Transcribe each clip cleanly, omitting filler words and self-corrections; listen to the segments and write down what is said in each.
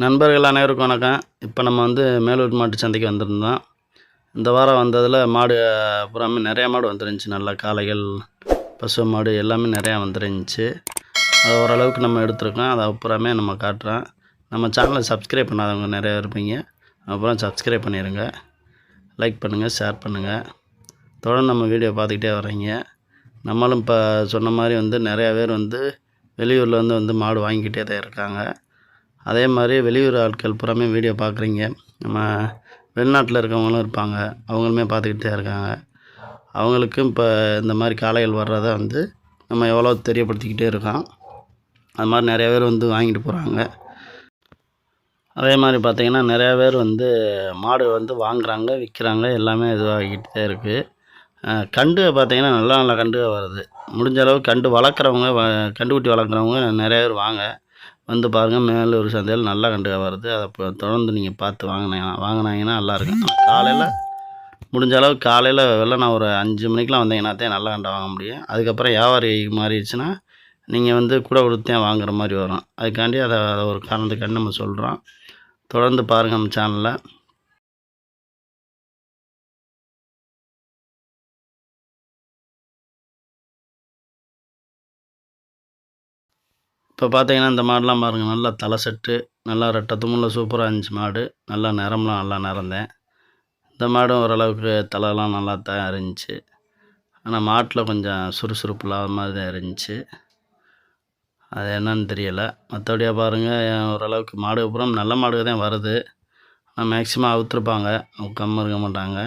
நண்பர்கள் அனைவருக்கும் வணக்கம். இப்போ நம்ம மேலூர் மாட்டு சந்தைக்கு வந்திருந்தோம். இந்த வாரம் வந்ததில் மாடு பூராமே நிறையா மாடு வந்துருந்துச்சு. நல்லா காளைகள், பசு மாடு எல்லாமே நிறையா வந்துருந்துச்சு. அது ஓரளவுக்கு நம்ம எடுத்துருக்கோம். அதை அப்புறமே நம்ம காட்டுறோம். நம்ம சேனலை சப்ஸ்கிரைப் பண்ணாதவங்க நிறையா இருப்பீங்க. அப்புறம் சப்ஸ்கிரைப் பண்ணிடுங்க, லைக் பண்ணுங்கள், ஷேர் பண்ணுங்கள். தொடர்ந்து நம்ம வீடியோ பார்த்துக்கிட்டே வர்றீங்க. நம்மளும் இப்போ சொன்ன மாதிரி நிறையா பேர் வெளியூரில் வந்து மாடு வாங்கிக்கிட்டே தான் இருக்காங்க. அதே மாதிரி வெளியூர் ஆட்கள் புறமே வீடியோ பார்க்குறீங்க. நம்ம வெளிநாட்டில் இருக்கவங்களும் இருப்பாங்க, அவங்களுமே பார்த்துக்கிட்டு தான் இருக்காங்க. அவங்களுக்கும் இப்போ இந்த மாதிரி காளைகள் வர்றதை நம்ம எவ்வளோ தெரியப்படுத்திக்கிட்டே இருக்கோம். அது மாதிரி நிறையா பேர் வாங்கிட்டு போகிறாங்க. அதே மாதிரி பார்த்திங்கன்னா நிறையா பேர் மாடு வாங்குகிறாங்க, விற்கிறாங்க, எல்லாமே இதுவாகிக்கிட்டு தான் இருக்குது. கண்டு பார்த்திங்கன்னா நல்ல நல்ல கண்டுக வருது. முடிஞ்ச அளவு கண்டு வளர்க்குறவங்க, கண்டுக்குட்டி வளர்க்குறவங்க நிறையா பேர் பாருங்கள். மேலூர் சந்தையில் நல்லா கண்டுக வருது. அதை தொடர்ந்து நீங்கள் பார்த்து வாங்கினீங்கன்னா நல்லாயிருக்கும். காலையில் முடிஞ்ச அளவு காலையில் வெள்ளனா ஒரு 5 மணிக்கெலாம் வந்தீங்கன்னா தான் நல்ல கண்டை வாங்க முடியும். அதுக்கப்புறம் வியாபாரி மாறிடுச்சுன்னா நீங்கள் கூட கொடுத்தேன் வாங்குற மாதிரி வரும். அதுக்காண்டி அதை ஒரு காரணத்துக்காண்டி நம்ம சொல்கிறோம். தொடர்ந்து பாருங்கள் நம்ம சேனலில். இப்போ பார்த்தீங்கன்னா இந்த மாடெலாம் பாருங்கள், நல்லா தலை செட்டு, நல்லா ரெட்டை தும்மில் சூப்பராக இருந்துச்சு மாடு. நல்லா நிறம்லாம் நல்லா நிறந்தேன். இந்த மாடும் ஓரளவுக்கு தலைலாம் நல்லா தான் இருந்துச்சு. ஆனால் மாட்டில் கொஞ்சம் சுறுசுறுப்பு இல்லாத மாதிரி தான் இருந்துச்சு. அது என்னன்னு தெரியலை. மற்றபடியாக பாருங்கள், ஓரளவுக்கு மாடு அப்புறம் நல்ல மாடு தான் வருது. ஆனால் மேக்ஸிமம் அவுத்துருப்பாங்க, அவுக்காமல் இருக்க மாட்டாங்க.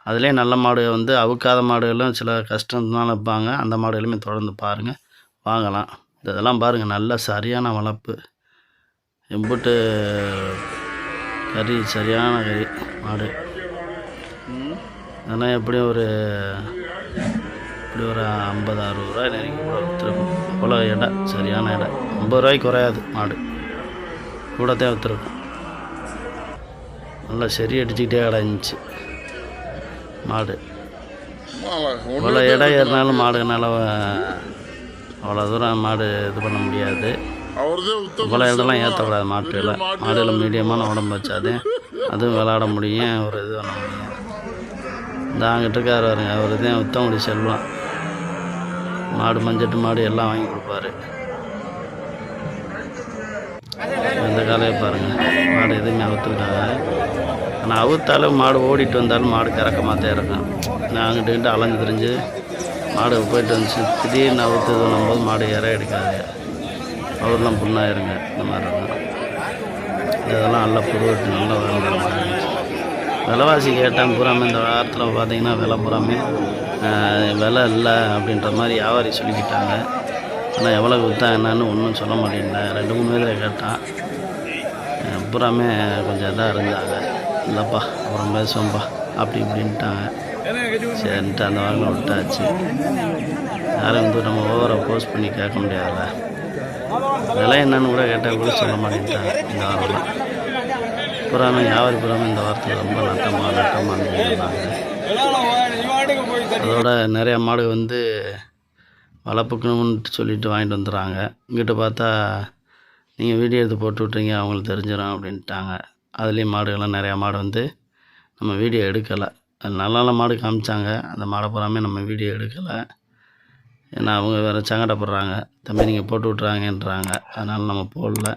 அதுலேயே நல்ல மாடு அவுக்காத மாடுகளும் சில கஷ்டம்னால வைப்பாங்க. அந்த மாடுகளுமே தொடர்ந்து பாருங்கள், வாங்கலாம். இதெல்லாம் பாருங்கள், நல்ல சரியான வளர்ப்பு, எம்புட்டு கறி, சரியான கறி மாடு. அதெல்லாம் எப்படியும் ஒரு 50-60 ரூபா நெருங்கி கூட விற்றுருக்கும். அவ்வளோ எடை, சரியான எடை. 50 ரூபாய்க்கு குறையாது மாடு, கூட தான் விற்றுருக்கும். நல்லா சரி அடிச்சுக்கிட்டே கிடந்துச்சு மாடு. அவ்வளோ எடை ஏறினாலும் மாடுனால அவ்வளோ தூரம் மாடு இது பண்ண முடியாது. இவ்வளோ இடம்லாம் ஏற்றக்கூடாது மாடுகளை மீடியமான உடம்பு வச்சாதே அதுவும் விளாட முடியும், ஒரு இது பண்ண முடியும். இந்த அங்கிட்டு இருக்கார் வருங்க, அவர் தான் உத்தமடி செல்வம். மாடு, மஞ்சட்டு மாடு எல்லாம் வாங்கி கொடுப்பாரு. இந்த காலையை பாருங்கள், மாடு எதுவுமே அவுத்துருக்காங்க. ஆனால் அவுத்தாலும் மாடு ஓடிட்டு வந்தாலும் மாடு கறக்கமாக தான் இருக்கும். நான் அங்கிட்டு அலைஞ்சு தெரிஞ்சு மாடு போயிட்டு வந்துச்சு. திடீர்னு அவுத்து பண்ணும்போது மாடு இற எடுக்காது, அவர்லாம் புண்ணாயிருங்க. இந்த மாதிரி இருக்கும். இதெல்லாம் நல்லா புருவட்டு நல்லா விலைவாசி கேட்டால் பூராமே இந்த வாரத்தில் பார்த்திங்கன்னா விலை பூராமே விலை இல்லை அப்படின்ற மாதிரி வியாபாரி சொல்லிக்கிட்டாங்க. ஆனால் எவ்வளோ விற்றா என்னன்னு ஒன்றும் சொல்ல மாட்டேங்குது. 2-3 பேரை கேட்டான், பூராமே கொஞ்சம் இதாக இருந்தாங்க. இல்லைப்பா அப்புறம் பேசுவோம்ப்பா அப்படி இப்படின்ட்டாங்க. சரின்ட்டு அந்த வாரம் விட்டாச்சு. யாரும் நம்ம ஓவராக போஸ்ட் பண்ணி கேட்க முடியாதுல்ல. விலை என்னன்னு கூட கேட்டால் கூட சொல்ல மாட்டேன்ட்டாங்க. இந்த வாரம்லாம் புறாமே வியாபாரி புறாமே இந்த வாரத்தில் ரொம்ப நட்டமாக இருந்தாங்க. அதோட நிறையா மாடு வளர்ப்புக்கணும்னு சொல்லிட்டு வாங்கிட்டு வந்துடுறாங்க. இங்கிட்ட பார்த்தா நீங்கள் வீடியோ எடுத்து போட்டு விட்றீங்க, அவங்களுக்கு தெரிஞ்சிடும் அப்படின்ட்டாங்க. அதுலேயும் மாடுகள்லாம் நிறையா மாடு நம்ம வீடியோ எடுக்கலை. அது நல்ல நல்ல மாடு காமிச்சாங்க, அந்த மாடை பூராமே நம்ம வீடியோ எடுக்கலை. ஏன்னா அவங்க வேறு சங்கடப்படுறாங்க, தம்பி நீங்கள் போட்டு விட்றாங்கன்றாங்க. அதனால் நம்ம போடல.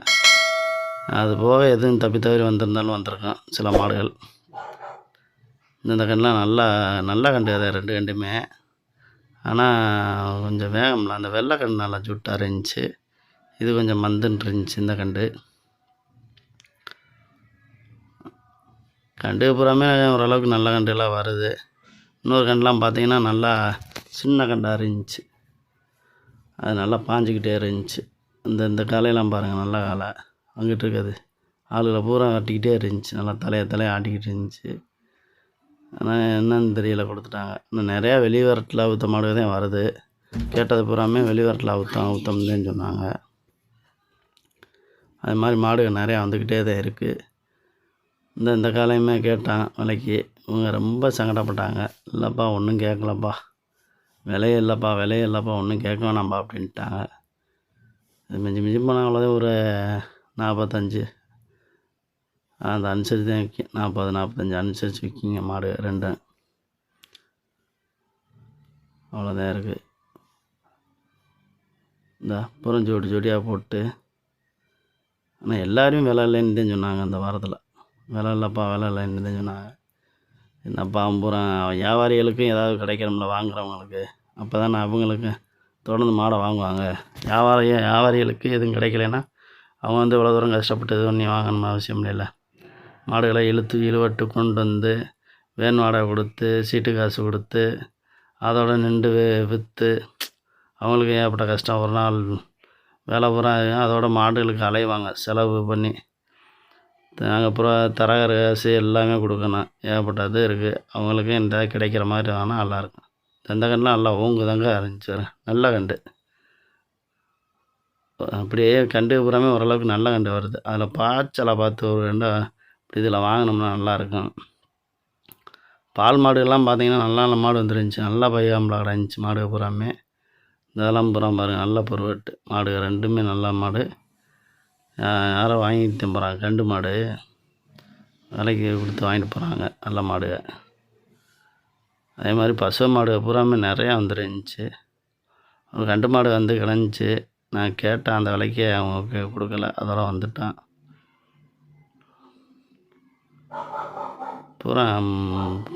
அது போக எதுவும் தவறி வந்திருந்தாலும் வந்திருக்கோம் சில மாடுகள். இந்த கண்டுலாம் நல்லா கண்டு அதை 2 கண்டுமே. ஆனால் கொஞ்சம் வேகம்ல, அந்த வெள்ளை கண்டு நல்லா ஜுட்டாக இருந்துச்சு, இது கொஞ்சம் மந்துன்னு இருந்துச்சு. இந்த கண்டு பூராமே ஓரளவுக்கு நல்ல கண்டுலாம் வருது. இன்னொரு கண்டுலாம் பார்த்திங்கன்னா நல்லா சின்ன கண்டாக இருந்துச்சு, அது நல்லா பாஞ்சிக்கிட்டே இருந்துச்சு. இந்த காலையெல்லாம் பாருங்கள், நல்ல காலை. அங்கிட்டு இருக்குது ஆளுகளை பூரா கட்டிக்கிட்டே இருந்துச்சு, நல்லா தலையை ஆட்டிக்கிட்டு இருந்துச்சு. ஆனால் என்னன்னு தெரியல, கொடுத்துட்டாங்க. இன்னும் நிறையா வெளிவரட்டில் அவுத்த மாடு தான் வருது. கேட்டது பூராமே வெளிவரட்டில் அவுத்தம்னு தான் சொன்னாங்க. அது மாதிரி மாடுகள் நிறையா வந்துக்கிட்டே தான் இருக்குது. இந்த காலையுமே கேட்டான் விலைக்கு. இவங்க ரொம்ப சங்கடப்பட்டாங்க. இல்லைப்பா ஒன்றும் கேட்கலப்பா, விலையே இல்லைப்பா ஒன்றும் கேட்க வேணாம்ப்பா அப்படின்ட்டாங்க. அது மிஞ்சி போனால் அவ்வளோதான், ஒரு 45 அந்த அனுசரித்து தான் விற்கும். 40 45 அனுசரித்து விற்கிங்க மாடு ரெண்டும். அவ்வளோதான் இருக்குது. இந்த அப்புறம் ஜோடி ஜோடியாக போட்டு, ஆனால் எல்லோரும் விலை இல்லைன்னு தான் சொன்னாங்க. அந்த வாரத்தில் விலை இல்லைப்பா விலை இல்லைன்னு தான் சொன்னாங்க. என்னப்பா பூரா வியாபாரிகளுக்கும் ஏதாவது கிடைக்கணும்ல வாங்குறவங்களுக்கு, அப்போ தானே அவங்களுக்கு தொடர்ந்து மாடை வாங்குவாங்க. வியாபாரிகளுக்கு எதுவும் கிடைக்கலன்னா அவங்க வந்து இவ்வளோ தூரம் கஷ்டப்பட்டு இது பண்ணி வாங்கணும்னு அவசியம் இல்லைல்ல. மாடுகளை இழுவட்டு கொண்டு வந்து வேன் வாடகை கொடுத்து சீட்டு காசு கொடுத்து அதோட நின்று விற்று அவங்களுக்கு ஏகப்பட்ட கஷ்டம். ஒரு நாள் வேலை பூரா அதோட மாடுகளுக்கு அலைவாங்க செலவு பண்ணி. நாங்கள் அப்புறம் தரகர் காசு எல்லாமே கொடுக்கணும். ஏகப்பட்ட இது இருக்குது. அவங்களுக்கு இந்த கிடைக்கிற மாதிரி ஆனால் நல்லாயிருக்கும். இந்த கண்டுலாம் நல்லா ஓங்குதாங்க இருந்துச்சு. நல்ல கண்டு அப்படியே கண்டு பூராமே ஓரளவுக்கு நல்ல கண்டு வருது. அதில் பாய்ச்சலை பார்த்து ஒரு ரெண்டு இப்படி இதில் வாங்கினோம்னா நல்லாயிருக்கும். பால் மாடுகள்லாம் பார்த்திங்கன்னா நல்ல நல்ல மாடு வந்துருந்துச்சு. நல்லா பையாம்பளை கிடந்துச்சு மாடு பூராமே. இதெல்லாம் பூரா பாருங்கள் நல்ல பருவட்டு மாடு ரெண்டுமே நல்ல மாடு. யாரோ வாங்கிட்டு போகிறாங்க கண்டு மாடு விலைக்கு கொடுத்து வாங்கிட்டு போகிறாங்க நல்ல மாடு. அதே மாதிரி பசு மாடு பூராமே நிறையா வந்துருந்துச்சு. ஒரு கண்டு மாடு வந்து கிடந்துச்சு. நான் கேட்டேன் அந்த விலைக்கு அவங்க கொடுக்கல. அதோட வந்துட்டான். பூரா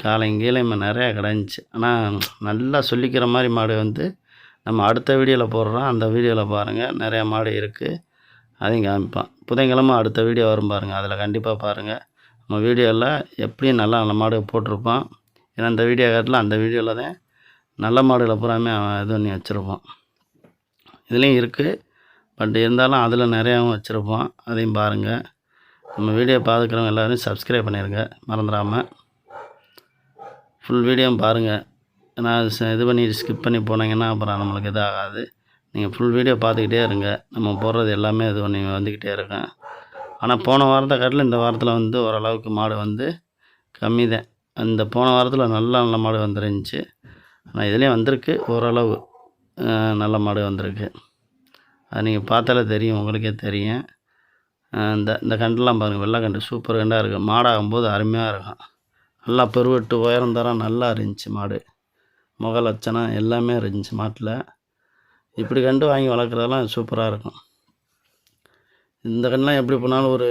காலைங்கீழையுமே நிறையா கிடந்துச்சு. ஆனால் நல்லா சொல்லிக்கிற மாதிரி மாடு வந்து நம்ம அடுத்த வீடியோவில் போடுறோம். அந்த வீடியோவில் பாருங்கள் நிறையா மாடு இருக்குது. அதையும் காமிப்பான். புதன்கிழமை அடுத்த வீடியோ வரும் பாருங்கள். அதில் கண்டிப்பாக பாருங்கள். நம்ம வீடியோவில் எப்படியும் நல்ல நல்ல மாடு போட்டிருப்பான். ஏன்னா இந்த வீடியோ காட்டில் அந்த வீடியோவில் தான் நல்ல மாடுகளை பூராமே அவன் இது பண்ணி வச்சுருப்பான். இதுலேயும் இருக்குது. பட் இருந்தாலும் அதில் நிறையாவும் வச்சுருப்போம். அதையும் பாருங்கள். நம்ம வீடியோ பார்க்குறவங்க எல்லோரும் சப்ஸ்கிரைப் பண்ணிடுங்க மறந்துடாமல். ஃபுல் வீடியோவும் பாருங்கள். நான் இது பண்ணி ஸ்கிப் பண்ணி போனீங்கன்னா அப்புறம் நம்மளுக்கு இதாகாது. நீங்கள் ஃபுல் வீடியோ பார்த்துக்கிட்டே இருங்க. நம்ம போடுறது எல்லாமே இது பண்ணி வந்துக்கிட்டே இருக்கேன். ஆனால் போன வாரத்தை காட்டில் இந்த வாரத்தில் வந்து ஓரளவுக்கு மாடு வந்து கம்மி தான். அந்த போன வாரத்தில் நல்ல நல்ல மாடு வந்துருந்துச்சு. ஆனால் இதுலேயும் வந்திருக்கு ஓரளவு நல்ல மாடு வந்திருக்கு. அது நீங்கள் பார்த்தாலே தெரியும், உங்களுக்கே தெரியும். இந்த கண்டுலாம் பாருங்கள். வெள்ளை கண்டு சூப்பர் கண்டாக இருக்குது. மாடாகும்போது அருமையாக இருக்கும். நல்லா பெருவெட்டு உயரம் தரம் நல்லா இருந்துச்சு மாடு. முக லட்சணம் எல்லாமே இருந்துச்சு மாட்டில். இப்படி கண்டு வாங்கி வளர்க்குறதெல்லாம் சூப்பராக இருக்கும். இந்த கண்டுலாம் எப்படி போனாலும் ஒரு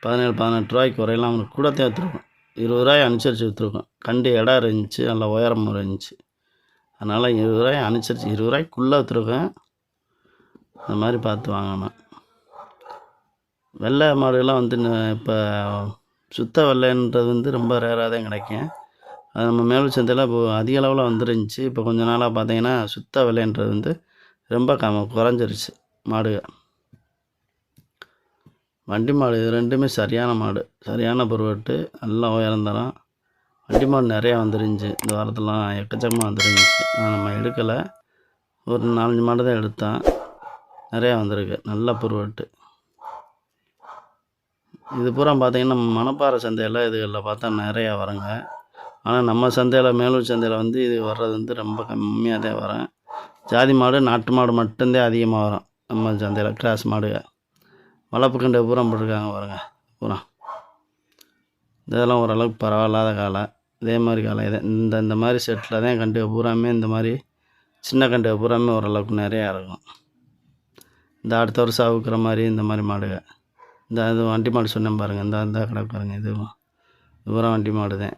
17-18 ரூபாய்க்கு வரையெல்லாம் அவனுக்கு கூட விற்றுருக்கோம். 20 ரூபாய் அனுசரித்து விற்றுருக்கோம். கண்டு இடம் இருந்துச்சு, நல்லா உயரமும் இருந்துச்சு. அதனால் 20 ரூபாய் அனுசரித்து 20 ரூபாய்க்குள்ளே விற்றுருக்கேன். இந்த மாதிரி பார்த்து வாங்கணும். வெள்ளை மாடுகள்லாம் வந்து இப்போ சுத்த வெள்ளைன்றது வந்து ரொம்ப ரேராக தான் கிடைக்கும். அது நம்ம மேலூர் சந்தையில் இப்போ அதிக அளவில் வந்துருந்துச்சு. இப்போ கொஞ்ச நாளாக பார்த்தீங்கன்னா சுத்த வெள்ளைன்றது வந்து ரொம்ப குறைஞ்சிருச்சு மாடுகள். வண்டி மாடு இது ரெண்டுமே சரியான மாடு, சரியான பருவட்டு, நல்லா உயரம் தரம். வண்டி மாடு நிறையா வந்துருந்துச்சு. இந்த வாரத்துலாம் எக்கச்சக்கமாக வந்துருந்துச்சு. நம்ம எடுக்கலை. ஒரு 4-5 மாடு தான் எடுத்தோம். நிறையா வந்திருக்கு. நல்ல பருவட்டு. இது பூரா பார்த்திங்கன்னா நம்ம மணப்பாறை சந்தையில் இதுகளில் பார்த்தா நிறையா வருங்க. ஆனால் நம்ம சந்தையில் மேலூர் சந்தையில் வந்து இது வர்றது வந்து ரொம்ப கம்மியாக தான் வரும். ஜாதி மாடு நாட்டு மாடு மட்டும்தான் அதிகமாக வரும் நம்ம சந்தையில். கிராஸ் மாடு வளர்ப்பு கண்டு பூரா போட்டிருக்காங்க பாருங்க. பூரா இதெல்லாம் ஓரளவுக்கு பரவாயில்லாத காலை. இதே மாதிரி காலை இதை இந்த மாதிரி செட்டில் தான் கண்டு பூராமே இந்த மாதிரி சின்ன கண்டு பூராமே ஓரளவுக்கு நிறையா இருக்கும். இந்த அடுத்த வருஷம் அவுக்கிற மாதிரி இந்த மாதிரி மாடுங்க. இந்த இது வண்டி மாடு சொன்னேன் பாருங்கள். இந்த கிடக்கு பாருங்கள். இது பூரா வண்டி மாடு தான்.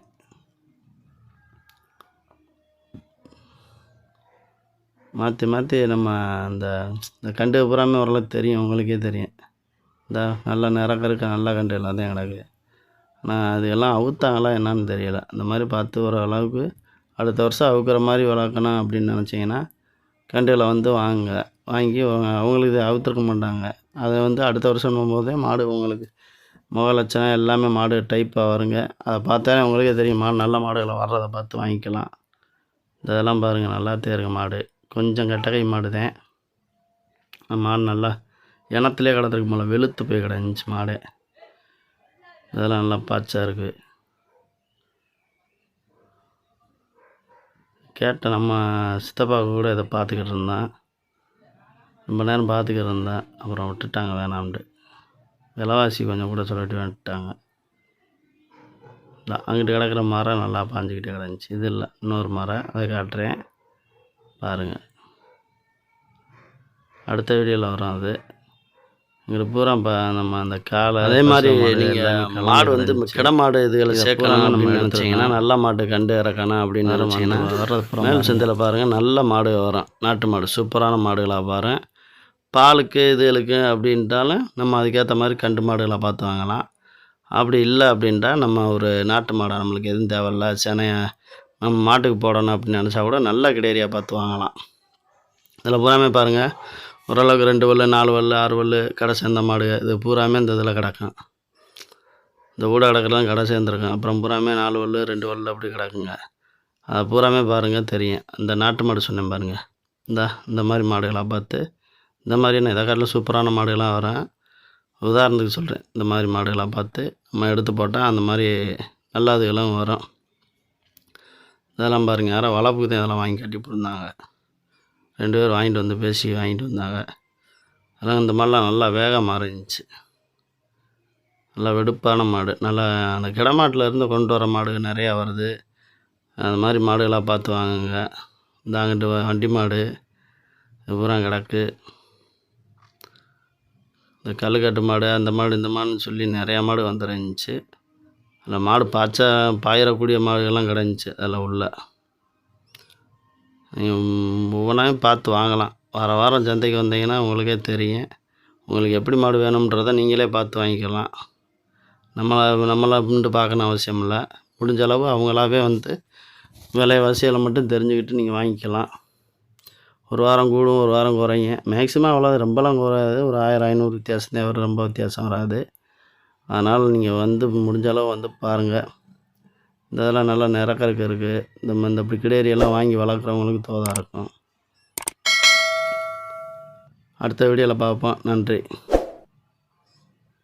மாற்றி மாற்றி நம்ம இந்த கண்டு பூராமே ஓரளவுக்கு தெரியும், உங்களுக்கே தெரியும். இந்த நல்ல நிறக்கருக்க நல்ல கண்டு எல்லாத்தையும் கிடக்கு. ஆனால் அது எல்லாம் அவுத்தாங்களா என்னான்னு தெரியலை. அந்த மாதிரி பார்த்து ஓரளவுக்கு அடுத்த வருஷம் அவுக்கிற மாதிரி வளர்க்கணும் அப்படின்னு நினச்சிங்கன்னா கண்டுகளை வந்து வாங்கி அவங்களுக்கு அவுத்துருக்க மாட்டாங்க. அதை வந்து அடுத்த வருஷம் போகும்போதே மாடு உங்களுக்கு முக லட்சணம் எல்லாமே மாடு டைப்பாக வருங்க. அதை பார்த்தாலே உங்களுக்கே தெரியும். மாடு நல்ல மாடுகளை வர்றதை பார்த்து வாங்கிக்கலாம். இதெல்லாம் பாருங்கள் நல்லாத்தே இருக்குது மாடு. கொஞ்சம் கெட்டகை மாடு தான். மாடு நல்லா இனத்துலேயே கிடந்திருக்கு போல, வெளுத்து போய் கிடந்துச்சு மாடு. இதெல்லாம் நல்லா பாய்ச்சா இருக்குது. கேட்ட நம்ம சித்தப்பாவுக்கு கூட இதை பார்த்துக்கிட்டு இருந்தேன். ரொம்ப நேரம் பார்த்துக்கிட்டு இருந்தேன். அப்புறம் விட்டுட்டாங்க வேணாம்ட்டு. விலைவாசி கொஞ்சம் கூட சொல்லிட்டு வந்துட்டாங்க. அங்கிட்டு கிடக்கிற மரம் நல்லா பாஞ்சிக்கிட்டே கிடந்துச்சு. இது இல்லை, இன்னொரு மரம், அதை காட்டுறேன் பாருங்கள். அடுத்த வீடியோவில் வரும் அது. இங்கிட்டு பூரா நம்ம அந்த காலை. அதே மாதிரி நீங்கள் மாடு வந்து கிட மாடு இதுகளை சேர்க்கணும் அப்படின்னு நினச்சிங்கன்னா, நல்ல மாட்டு கண்டு இறக்கணும் அப்படின்னு நினச்சிங்கன்னா மேல் சந்தையில் பாருங்கள், நல்ல மாடு வரும். நாட்டு மாடு சூப்பரான மாடுகளாக பாருங்க. பாலுக்கு இதுகளுக்கு அப்படின்ட்டாலும் நம்ம அதுக்கேற்ற மாதிரி கண்டு மாடுகளை பார்த்து வாங்கலாம். அப்படி இல்லை அப்படின்ட்டா நம்ம ஒரு நாட்டு மாடை நம்மளுக்கு எதுவும் தேவையில்ல, செனையை நம்ம மாட்டுக்கு போடணும் அப்படின்னு நினச்சா கூட நல்ல கிடேரியாக பார்த்து வாங்கலாம். இதில் பூராமே பாருங்கள், ஓரளவுக்கு 2 பல்லு 4 பல்லு 6 பல்லு கடை சேர்ந்த மாடு. இது பூராமே இந்த இதில் கிடக்கும். இந்த ஊட கிடக்கிறலாம் கடை சேர்ந்துருக்கும். அப்புறம் பூராமே 4 பல்லு 2 பல்லு அப்படி கிடக்குங்க. அதை பூராமே பாருங்கள் தெரியும். இந்த நாட்டு மாடு சொன்னேன் பாருங்கள், இந்த மாதிரி மாடுகளாக பார்த்து, இந்த மாதிரியான இதை காட்டில் சூப்பரான மாடுகளாக வரும். உதாரணத்துக்கு சொல்கிறேன், இந்த மாதிரி மாடுகளாக பார்த்து நம்ம எடுத்து போட்டால் அந்த மாதிரி நல்லாதுகளும் வரும். இதெல்லாம் பாருங்கள், யாரோ வளர்ப்புக்கு தான் இதெல்லாம் வாங்கி கட்டி போட்டிருந்தாங்க. 2 பேர் வாங்கிட்டு வந்து பேசி வாங்கிட்டு வந்தாங்க. அதெல்லாம் இந்த மாதிரிலாம் நல்லா வேகமாக இருந்துச்சு. நல்லா வெடுப்பான மாடு. நல்லா அந்த கிடமாட்டில் இருந்து கொண்டு வர மாடு நிறையா வருது. அந்த மாதிரி மாடுகளாக பார்த்து வாங்குங்க. இந்த அங்கிட்டு வண்டி மாடு பூரா கிடக்கு. இந்த கல்லுக்கட்டு மாடு, அந்த மாடு இந்த மாடுன்னு சொல்லி நிறையா மாடு வந்துருந்துச்சு. அதில் மாடு பாயிரக்கூடிய மாடுகள்லாம் கிடந்துச்சு அதில் உள்ள. நீங்கள் ஒவ்வொன்றாயும் பார்த்து வாங்கலாம். வாரம் சந்தைக்கு வந்தீங்கன்னா உங்களுக்கே தெரியும். உங்களுக்கு எப்படி மாடு வேணுன்றதை நீங்களே பார்த்து வாங்கிக்கலாம். நம்மளை அப்படின்ட்டு பார்க்கணும் அவசியம் இல்லை. முடிஞ்ச அளவு அவங்களாவே வந்து விலைவாசிகளை மட்டும் தெரிஞ்சுக்கிட்டு நீங்கள் வாங்கிக்கலாம். ஒரு வாரம் கூடும், ஒரு வாரம் குறையும். மேக்ஸிமம் அவ்வளோ ரொம்பலாம் குறையாது. ஒரு 1000 500 வித்தியாசம் தான் வரும், ரொம்ப வித்தியாசம் வராது. அதனால் நீங்கள் வந்து முடிஞ்ச அளவு வந்து பாருங்கள். இந்த இதெல்லாம் நல்லா நிறக்கறக்கு இருக்குது. இந்த இப்படி கிடேரியெல்லாம் வாங்கி வளர்க்குறவங்களுக்கு தோதாக இருக்கும். அடுத்த வீடியோவில் பார்ப்போம். நன்றி.